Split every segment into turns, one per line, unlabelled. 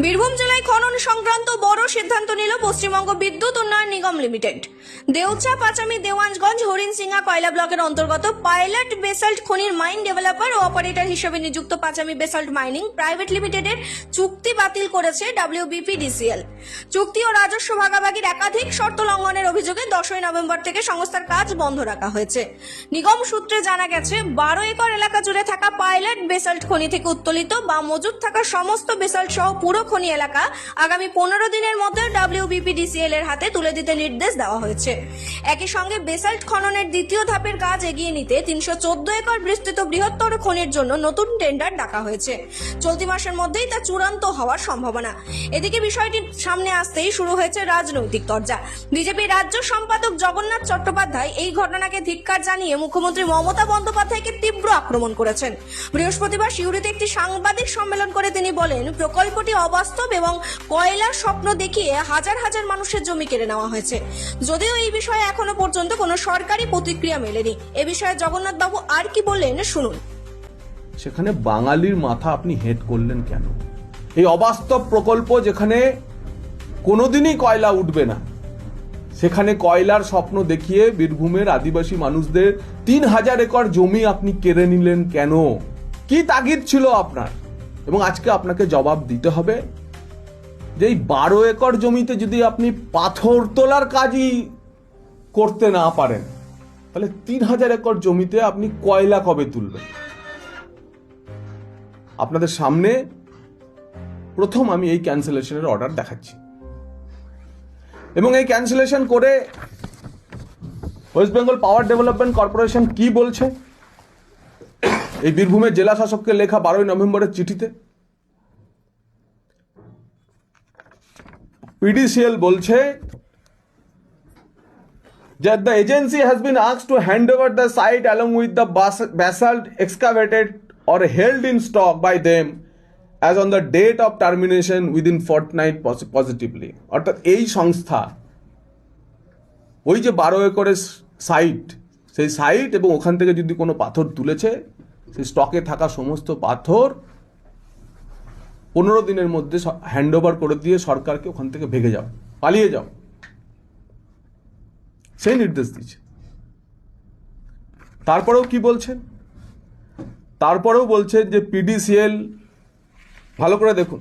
বীরভূম জেলায় খনন সংক্রান্ত বড় সিদ্ধান্ত নিল পশ্চিমবঙ্গ বিদ্যুৎ উন্নয়ন নিগম লিমিটেড। দেউচা, পাচামি, দেওয়ানগঞ্জ, হরিণসিংহা কয়লা ব্লকের অন্তর্গত পাইলট বেসাল্ট খনির মাইন ডেভেলপার ও অপারেটর হিসেবে নিযুক্ত পাচামি বেসাল্ট মাইনিং প্রাইভেট লিমিটেডের চুক্তি বাতিল করেছে WBPDCL। চুক্তি ও রাজস্ব ভাগাভাগির একাধিক শর্ত লঙ্ঘনের অভিযোগে 10ই নভেম্বর থেকে সংস্থার কাজ বন্ধ রাখা হয়েছে। নিগম সূত্রে জানা গেছে, 12 একর এলাকা জুড়ে থাকা পাইলট বেসাল্ট খনি থেকে উত্তোলিত বা মজুত থাকা সমস্ত বেসাল্ট সহ পুরো খনি এলাকা আগামী 15 দিনের মধ্যে WBPDCL এর হাতে তুলে দিতে নির্দেশ দেওয়া হয়েছে। একই সঙ্গে বেসাল্ট খননের দ্বিতীয় ধাপের কাজ এগিয়ে নিতে 314 একর বিস্তৃত বৃহত্তর খনির জন্য নতুন টেন্ডার ডাকা হয়েছে। চলতি মাসের মধ্যেই তা চূড়ান্ত হওয়ার সম্ভাবনা। এদিকে বিষয়টি সামনে আসতেই শুরু হয়েছে রাজনৈতিক তরজা। বিজেপি রাজ্য সম্পাদক জগন্নাথ চট্টোপাধ্যায় এই ঘটনাকে ধিক্কার জানিয়ে মুখ্যমন্ত্রী মমতা বন্দ্যোপাধ্যায়কে তীব্র আক্রমণ করেছেন। বৃহস্পতিবার সিউড়িতে একটি সাংবাদিক সম্মেলন করে তিনি বলেন, প্রকল্পটি অবাস্তব এবং কয়লার স্বপ্ন দেখিয়ে হাজার হাজার মানুষের জমি কেড়ে নেওয়া হয়েছে। যদিও এই বিষয়ে এখনো পর্যন্ত কোনো সরকারি প্রতিক্রিয়া মেলেনি। এ বিষয়ে জগন্নাথ বাবু আর কি বললেন শুনুন।
সেখানে বাঙালির মাথা আপনি হেট করলেন কেন? এই অবাস্তব প্রকল্প যেখানে কোনোদিনই কয়লা উঠবে না, সেখানে কয়লার স্বপ্ন দেখিয়ে বীরভূমের আদিবাসী মানুষদের 3000 একর জমি আপনি কেড়ে নিলেন কেন? কি তাগিদ ছিল আপনার? এবং আজকে আপনাকে জবাব দিতে হবে যে এই 12 একর জমিতে যদি আপনি পাথর তোলার কাজই করতে না পারেন, তাহলে 3000 একর জমিতে আপনি কয়লা কবে তুলবেন? আপনাদের সামনে প্রথম আমি এই ক্যান্সেলেশনের অর্ডার দেখাচ্ছি এবং এই ক্যান্সেলেশন করে West Bengal power development corporation কি বলছে এই বীরভূমের জেলা শাসককে লেখা 12ই নভেম্বরের চিঠিতে। PDCL বলছে যে the agency has been asked to hand over the site along with the basalt excavated or held in stock by them as on the date of termination within fortnight positively। অর্থাৎ এই সংস্থা ওই যে 12 একরের site, সেই site এবং ওখান থেকে যদি কোনো পাথর তুলেছে, সেই স্টকে থাকা সমস্ত পাথর 15 দিনের মধ্যে হ্যান্ড ওভার করে দিয়ে সরকারকে ওখান থেকে ভেগে যাও, পালিয়ে যাও, সেই নির্দেশ দিচ্ছে। তারপরেও কি বলছেন? তারপরেও বলছেন যে PDCL, ভালো করে দেখুন,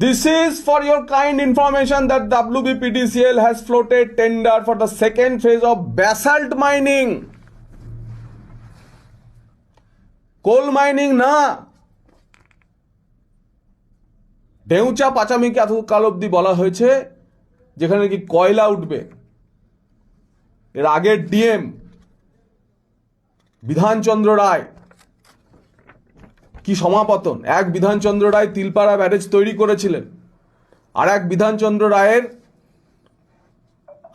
This is for your kind information that WBPDCL has floated tender for the second phase of basalt mining, coal mining না। দেউচা পাচামিকে এতকাল অব্দি বলা হয়েছে যেখানে কি কয়লা উঠবে। এর আগের DM বিধানচন্দ্র রায়, কি সমাপতন! এক বিধানচন্দ্র রায় তিলপাড়া ব্যারেজ তৈরি করেছিলেন, আর এক বিধানচন্দ্র রায়ের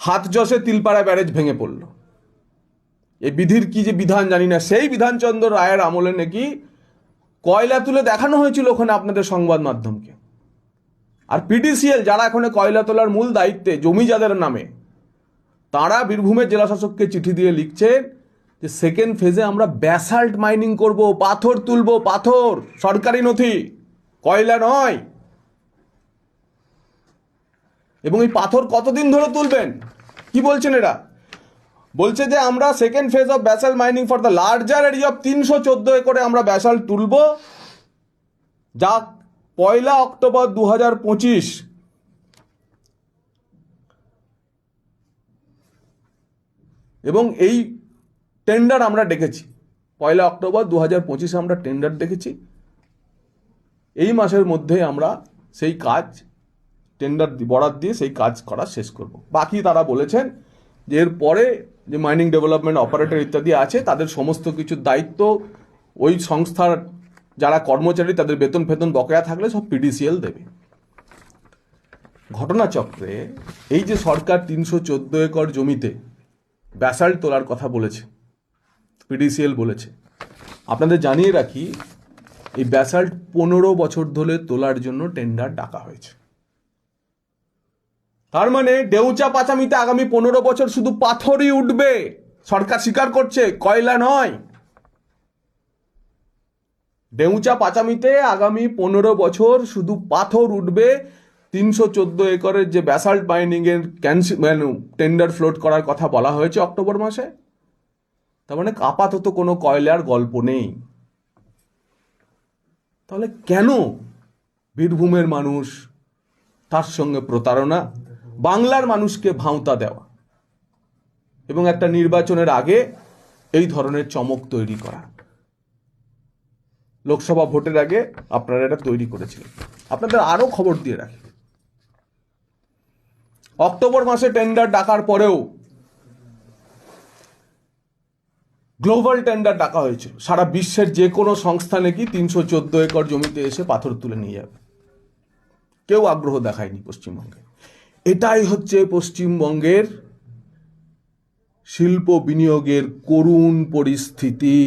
হাত যশে তিলপাড়া ব্যারেজ ভেঙে পড়ল। এই বিধির কি যে বিধান জানি না, সেই বিধানচন্দ্র রায়ের আমলে নাকি কয়লা তুলে দেখানো হয়েছিল ওখানে আপনাদের সংবাদ মাধ্যমকে। আর PDCL যারা এখন কয়লা তোলার মূল দায়িত্বে, জমি যাদের নামে, তারা বীরভূমের জেলাশাসককে চিঠি দিয়ে লিখছেন যে সেকেন্ড ফেজে আমরা ব্যাসাল্ট মাইনিং করব, পাথর তুলব, পাথর, সরকারি নথি, কয়লা নয়। এবং এই পাথর কতদিন ধরে তুলবেন? কি বলছেন এরা? বলছে যে আমরা second phase of basalt mining for the larger area of 314 একরে আমরা ব্যাসাল্ট তুলব, যা 1 অক্টোবর 2025 এবং এই টেন্ডার আমরা ডেকেছি 1 অক্টোবর 2025 আমরা টেন্ডার ডেকেছি। এই মাসের মধ্যে আমরা সেই কাজ টেন্ডার বরাদ দিয়ে সেই কাজ করা শেষ করব। বাকি তারা বলেছেন যে এর পরে যে মাইনিং ডেভেলপমেন্ট অপারেটর ইত্যাদি আছে, তাদের সমস্ত কিছুর দায়িত্ব ওই সংস্থার যারা কর্মচারী, তাদের বেতন ফেতন বকেয়া থাকলে সব PDCL দেবে। ঘটনাচক্রে এই যে সরকার 314 একর জমিতে ব্যাসাল্ট তোলার কথা বলেছে, PDCL বলেছে, আপনাদের জানিয়ে রাখি এই ব্যাসাল্ট 15 বছর ধরে তোলার জন্য টেন্ডার ডাকা হয়েছে। তার মানে দেউচা পাচামিতে আগামী 15 বছর শুধু পাথরই উঠবে। সরকার স্বীকার করছে, কয়লা নয়। ডেউচা পাচামিতে আগামী 15 বছর শুধু পাথর উঠবে। 314 একরের যে ব্যাসাল্ট মাইনিং এর টেন্ডার ফ্লোট করার কথা বলা হয়েছে অক্টোবর মাসে, তার মানে আপাতত কোনো কয়লার গল্প নেই। তাহলে কেন বীরভূমের মানুষ, তার সঙ্গে প্রতারণা, বাংলার মানুষকে ভাঁওতা দেওয়া এবং একটা নির্বাচনের আগে এই ধরনের চমক তৈরি করা? লোকসভা ভোটের আগে আপনারা এটা তৈরি করেছিলেন। আপনাদের আরো খবর দিয়ে রাখি, অক্টোবর মাসে টেন্ডার ডাকার পরেও গ্লোবাল টেন্ডার ডাকা হয়েছিল। সারা বিশ্বের যে কোনো সংস্থা নাকি 314 একর জমিতে এসে পাথর তুলে নিয়ে যাবে। কেউ আগ্রহ দেখায়নি পশ্চিমবঙ্গে। এটাই হচ্ছে পশ্চিমবঙ্গের শিল্প বিনিয়োগের করুণ পরিস্থিতি।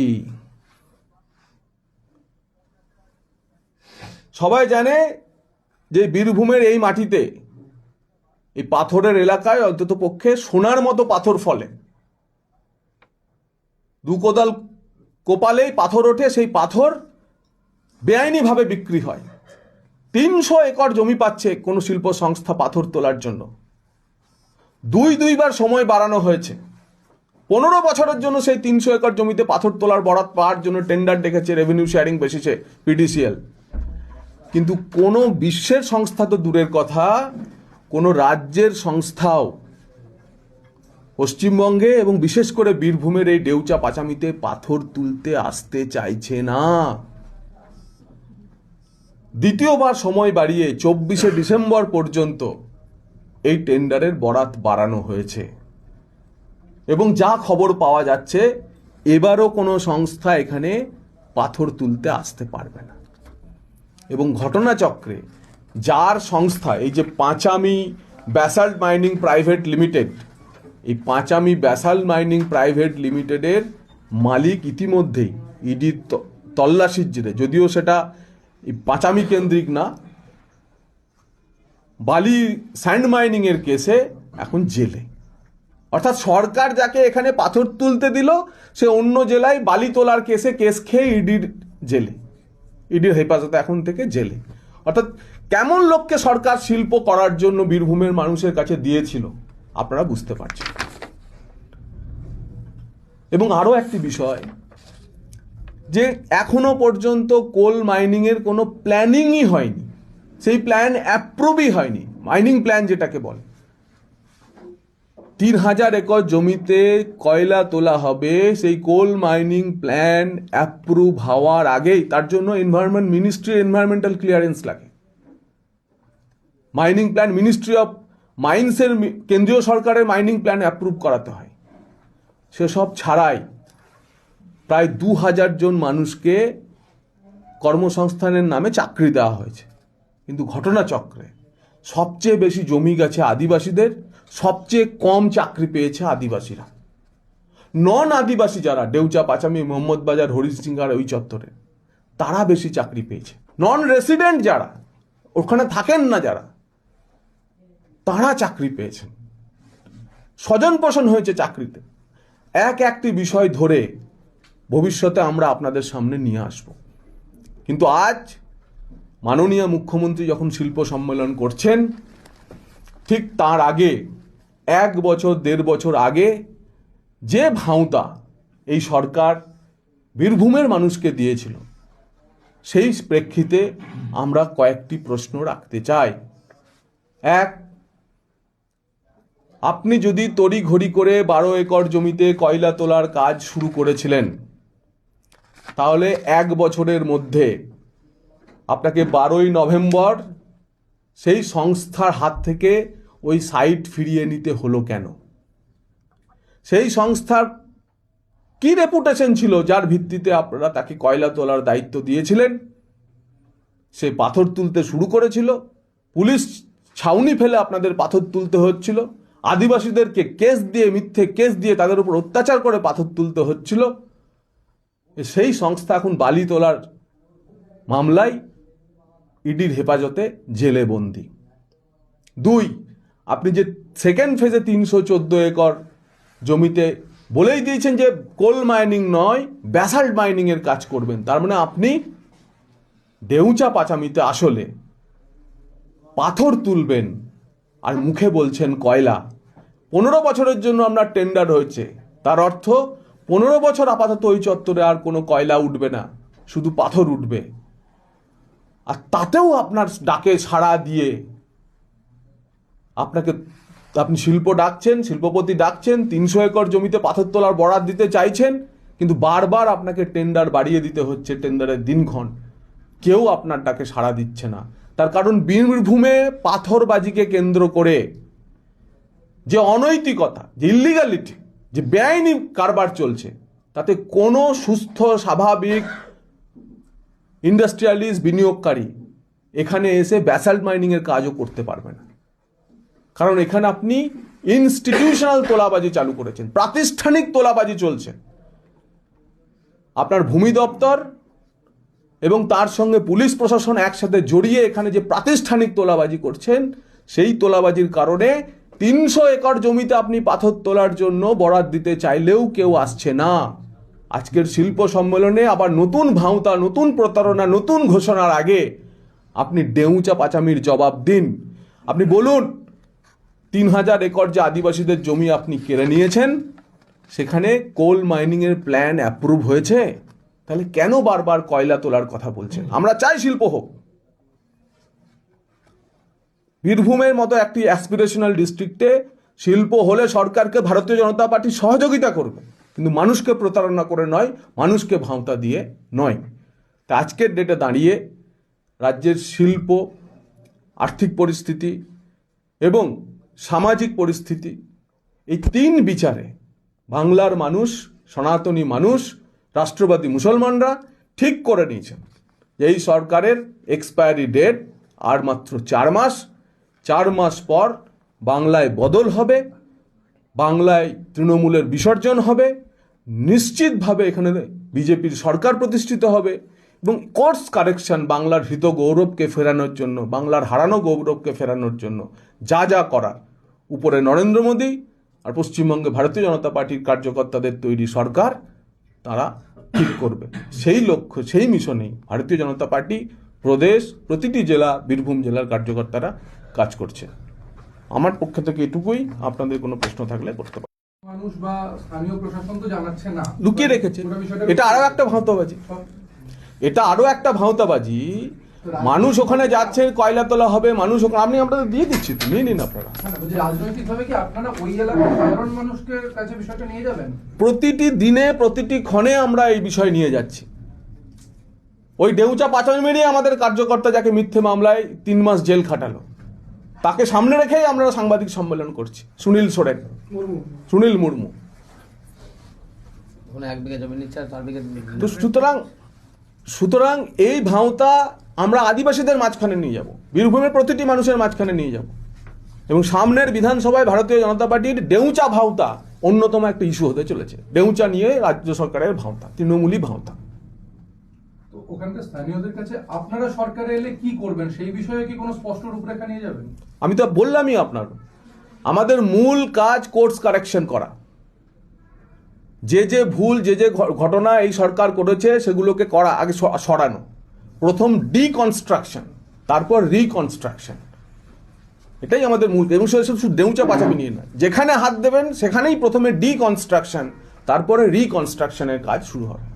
সবাই জানে যে বীরভূমের এই মাটিতে, এই পাথরের এলাকায় অন্তত পক্ষে সোনার মতো পাথর ফলে। 2 কোদাল কোপালেই পাথর ওঠে, সেই পাথর বেআইনিভাবে বিক্রি হয়। 300 একর জমি পাচ্ছে কোনো শিল্প সংস্থা পাথর তোলার জন্য। দুইবার সময় বাড়ানো হয়েছে। 15 বছরের জন্য সেই 300 একর জমিতে পাথর তোলার বরাত পাওয়ার জন্য টেন্ডার ডেকেছে রেভিনিউ শেয়ারিং বেসিসে পিডিসিএল। কিন্তু কোনো বিশ্বের সংস্থা তো দূরের কথা, কোনো রাজ্যের সংস্থাও পশ্চিমবঙ্গে এবং বিশেষ করে বীরভূমের এই ডেউচা পাচামিতে পাথর তুলতে আসতে চাইছে না। দ্বিতীয়বার সময় বাড়িয়ে 24শে ডিসেম্বর পর্যন্ত এই টেন্ডারের বরাত বাড়ানো হয়েছে এবং যা খবর পাওয়া যাচ্ছে এবারও কোনো সংস্থা এখানে পাথর তুলতে আসতে পারবে না। এবং ঘটনাচক্রে যার সংস্থা, এই যে Panchami basalt mining private limited, এই পাঁচামি ব্যাসাল্ট মাইনিং প্রাইভেট লিমিটেডের মালিক ইতিমধ্যেই ইডির তল্লাশির জেরে, যদিও সেটা পাঁচামি কেন্দ্রিক না, বালি স্যান্ড মাইনিং এর কেসে এখন জেলে। অর্থাৎ সরকার যাকে এখানে পাথর তুলতে দিল সে অন্য জেলায় বালি তোলার কেসে কেস খেয়ে ইডির জেলে, ইডির হেফাজতে এখন থেকে জেলে। অর্থাৎ কেমন লোককে সরকার শিল্প করার জন্য বীরভূমের মানুষের কাছে দিয়েছিল আপনারা বুঝতে পারছেন। এবং আরো একটি বিষয়, যে এখনো পর্যন্ত কোল মাইনিং এর কোনো প্ল্যানিংই হয়নি, সেই প্ল্যান অ্যাপ্রুভই হয়নি। মাইনিং প্ল্যান যেটাকে বলে, 3000 একর জমিতে কয়লা তোলা হবে, সেই কোল মাইনিং প্ল্যান অ্যাপ্রুভ হওয়ার আগেই তার জন্য এনভায়রনমেন্ট মিনিস্ট্রির এনভায়রনমেন্টাল ক্লিয়ারেন্স লাগে। মাইনিং প্ল্যান মিনিস্ট্রি অফ মাইন্সের, কেন্দ্রীয় সরকারের মাইনিং প্ল্যান অ্যাপ্রুভ করাতে হয়। সেসব ছাড়াই প্রায় 2000 জন মানুষকে কর্মসংস্থানের নামে চাকরি দেওয়া হয়েছে। কিন্তু ঘটনাচক্রে সবচেয়ে বেশি জমি গেছে আদিবাসীদের, সবচেয়ে কম চাকরি পেয়েছে আদিবাসীরা। নন আদিবাসী যারা ডেউচা পাচামি মোহাম্মদ বাজার হরিশিঙ্গার ওই চত্বরে, তারা বেশি চাকরি পেয়েছে। নন রেসিডেন্ট যারা ওখানে থাকেন না যারা, তারা চাকরি পেয়েছেন, স্বজন পোষণ হয়েছে চাকরিতে। একটি বিষয় ধরে ভবিষ্যতে আমরা আপনাদের সামনে নিয়ে আসব। কিন্তু আজ মাননীয় মুখ্যমন্ত্রী যখন শিল্প সম্মেলন করছেন, ঠিক তার আগে 1 বছর 1.5 বছর আগে যে ভাঁওতা এই সরকার বীরভূমের মানুষকে দিয়েছিল, সেই প্রেক্ষিতে আমরা কয়েকটি প্রশ্ন রাখতে চাই। 1, আপনি যদি তড়িঘড়ি করে 12 একর জমিতে কয়লা তোলার কাজ শুরু করেছিলেন, তাহলে 1 বছরের মধ্যে আপনাকে 12ই নভেম্বর সেই সংস্থার হাত থেকে ওই সাইট ফিরিয়ে নিতে হলো কেন? সেই সংস্থার কি রেপুটেশন ছিল যার ভিত্তিতে আপনারা তাকে কয়লা তোলার দায়িত্ব দিয়েছিলেন? সে পাথর তুলতে শুরু করেছিল, পুলিশ ছাউনি ফেলে আপনাদের পাথর তুলতে হচ্ছিল, আদিবাসীদেরকে কেস দিয়ে, মিথ্যে কেস দিয়ে তাদের উপর অত্যাচার করে পাথর তুলতে হচ্ছিল। সেই সংস্থা এখন বালি তোলার মামলায় ইডির হেফাজতে জেলে বন্দী। 2, আপনি যে সেকেন্ড ফেজে 314 একর জমিতে বলেই দিয়েছেন যে কোল মাইনিং নয় ব্যাসাল্ট মাইনিং এর কাজ করবেন, তার মানে আপনি দেউচা পাচামিতে আসলে পাথর তুলবেন আর মুখে বলছেন কয়লা। 15 বছরের জন্য আপনার টেন্ডার হয়েছে, তার অর্থ 15 বছর আপাতত ওই চত্বরে আর কোনো কয়লা উঠবে না, শুধু পাথর উঠবে। আর তাতেও আপনার ডাকে সাড়া দিয়ে আপনি শিল্পপতি ডাকছেন, 300 একর জমিতে পাথর তোলার বরাদ দিতে চাইছেন, কিন্তু বারবার আপনাকে টেন্ডার বাড়িয়ে দিতে হচ্ছে, টেন্ডারের দিনক্ষণ। কেউ আপনার ডাকে সাড়া দিচ্ছে না। তার কারণ বীরভূমে পাথরবাজিকে কেন্দ্র করে যে অনৈতিকতা, যে ইলিগালিটি, যে বেআইনি কারবার চলছে, তাতে কোনো সুস্থ স্বাভাবিক ইন্ডাস্ট্রিয়ালিস্ট বিনিয়োগকারী এখানে এসে ব্যাসাল্ট মাইনিংয়ের কাজও করতে পারবে না। কারণ এখানে আপনি ইনস্টিটিউশনাল তোলাবাজি চালু করেছেন, প্রাতিষ্ঠানিক তোলাবাজি চলছে। আপনার ভূমি দপ্তর এবং তার সঙ্গে পুলিশ প্রশাসন একসাথে জড়িয়ে এখানে যে প্রাতিষ্ঠানিক তোলাবাজি করছেন, সেই তোলাবাজির কারণে 300 একর জমিতে আপনি পাথর তোলার জন্য বরাদ দিতে চাইলেও কেউ আসছে না। আজকের শিল্প সম্মেলনে আবার নতুন ভাঁওতা, নতুন প্রতারণা, নতুন ঘোষণার আগে আপনি দেউচা পাচামির জবাব দিন। আপনি বলুন 3000 একর যে আদিবাসীদের জমি আপনি কেড়ে নিয়েছেন, সেখানে কোল মাইনিংয়ের প্ল্যান অ্যাপ্রুভ হয়েছে, তাহলে কেন বারবার কয়লা তোলার কথা বলছেন? আমরা চাই শিল্প হোক। বীরভূমের মতো একটি অ্যাসপিরেশনাল ডিস্ট্রিক্টে শিল্প হলে সরকারকে ভারতীয় জনতা পার্টি সহযোগিতা করবে, কিন্তু মানুষকে প্রতারণা করে নয়, মানুষকে ভাঁওতা দিয়ে নয়। তা আজকের ডেটে দাঁড়িয়ে রাজ্যের শিল্প, আর্থিক পরিস্থিতি এবং সামাজিক পরিস্থিতি, এই 3 বিচারে বাংলার মানুষ, সনাতনী মানুষ, রাষ্ট্রবাদী মুসলমানরা ঠিক করে নিয়েছেন যে এই সরকারের এক্সপায়ারি ডেট আর মাত্র 4 মাস। 4 মাস পর বাংলায় বদল হবে, বাংলায় তৃণমূলের বিসর্জন হবে, নিশ্চিতভাবে এখানে বিজেপির সরকার প্রতিষ্ঠিত হবে এবং কোর্স কারেকশন, বাংলার হৃত গৌরবকে ফেরানোর জন্য, বাংলার হারানো গৌরবকে ফেরানোর জন্য যা যা করার, উপরে নরেন্দ্র মোদী আর পশ্চিমবঙ্গে ভারতীয় জনতা পার্টির কার্যকর্তাদের তৈরি সরকার তারা ঠিক করবে। সেই লক্ষ্য, সেই মিশনেই ভারতীয় জনতা পার্টি প্রদেশ, প্রতিটি জেলা, বীরভূম জেলার কার্যকর্তারা কাজ করছে। আমার পক্ষ থেকে এটুকুই। আপনাদের কোনো প্রশ্ন থাকলে করতে পারেন।
মানুষ বা স্থানীয় প্রশাসন তো জানাচ্ছে না,
লুকিয়ে রেখেছে। এটা আরো একটা ভাঁওতাবাজি, মানুষ ওখানে যাচ্ছে, কয়লা তোলা হবে, মানুষ ওখানে, আপনি আপনাদের দিয়ে দিচ্ছি, তো নিয়ে নিন আপনারা।
রাজনৈতিকভাবে কি আপনারা ওই এলাকার সাধারণ মানুষের কাছে বিষয়টা নিয়ে যাবেন?
প্রতিটি দিনে, প্রতিটি ক্ষণে আমরা এই বিষয় নিয়ে যাচ্ছি। ওই দেউচা পাচামি নিয়ে আমাদের কার্যকর্তা যাকে মিথ্যে মামলায় 3 মাস জেল খাটালো, তাকে সামনে রেখেই আমরা সাংবাদিক সম্মেলন করছি। সুনীল মুর্মু। তো সুতরাং এই ভাঁওতা আমরা আদিবাসীদের মাঝখানে নিয়ে যাব, বীরভূমের প্রতিটি মানুষের মাঝখানে নিয়ে যাব, এবং সামনের বিধানসভায় ভারতীয় জনতা পার্টির দেউচা ভাঁওতা অন্যতম একটা ইস্যু হতে চলেছে। দেউচা নিয়ে রাজ্য সরকারের ভাঁওতা, তৃণমূলী ভাঁওতা।
তো ওখানকার স্থানীয়দের কাছে আপনারা সরকারে এলে কি করবেন, সেই বিষয়ে কি কোনো স্পষ্ট রূপরেখা নিয়ে যাবেন?
আমি তো বললামই আপনার, আমাদের মূল কাজ কোর্স কারেকশন করা। যে যে ভুল, যে যে ঘটনা এই সরকার করেছে সেগুলোকে করা, আগে সরানো। প্রথম ডিকনস্ট্রাকশন, তারপর রিকনস্ট্রাকশন, এটাই আমাদের মূল। এবং শুধু দেউচা পাচামি নিয়ে না, যেখানে হাত দেবেন সেখানেই প্রথমে ডিকনস্ট্রাকশন, তারপরে রিকনস্ট্রাকশনের কাজ শুরু হবে।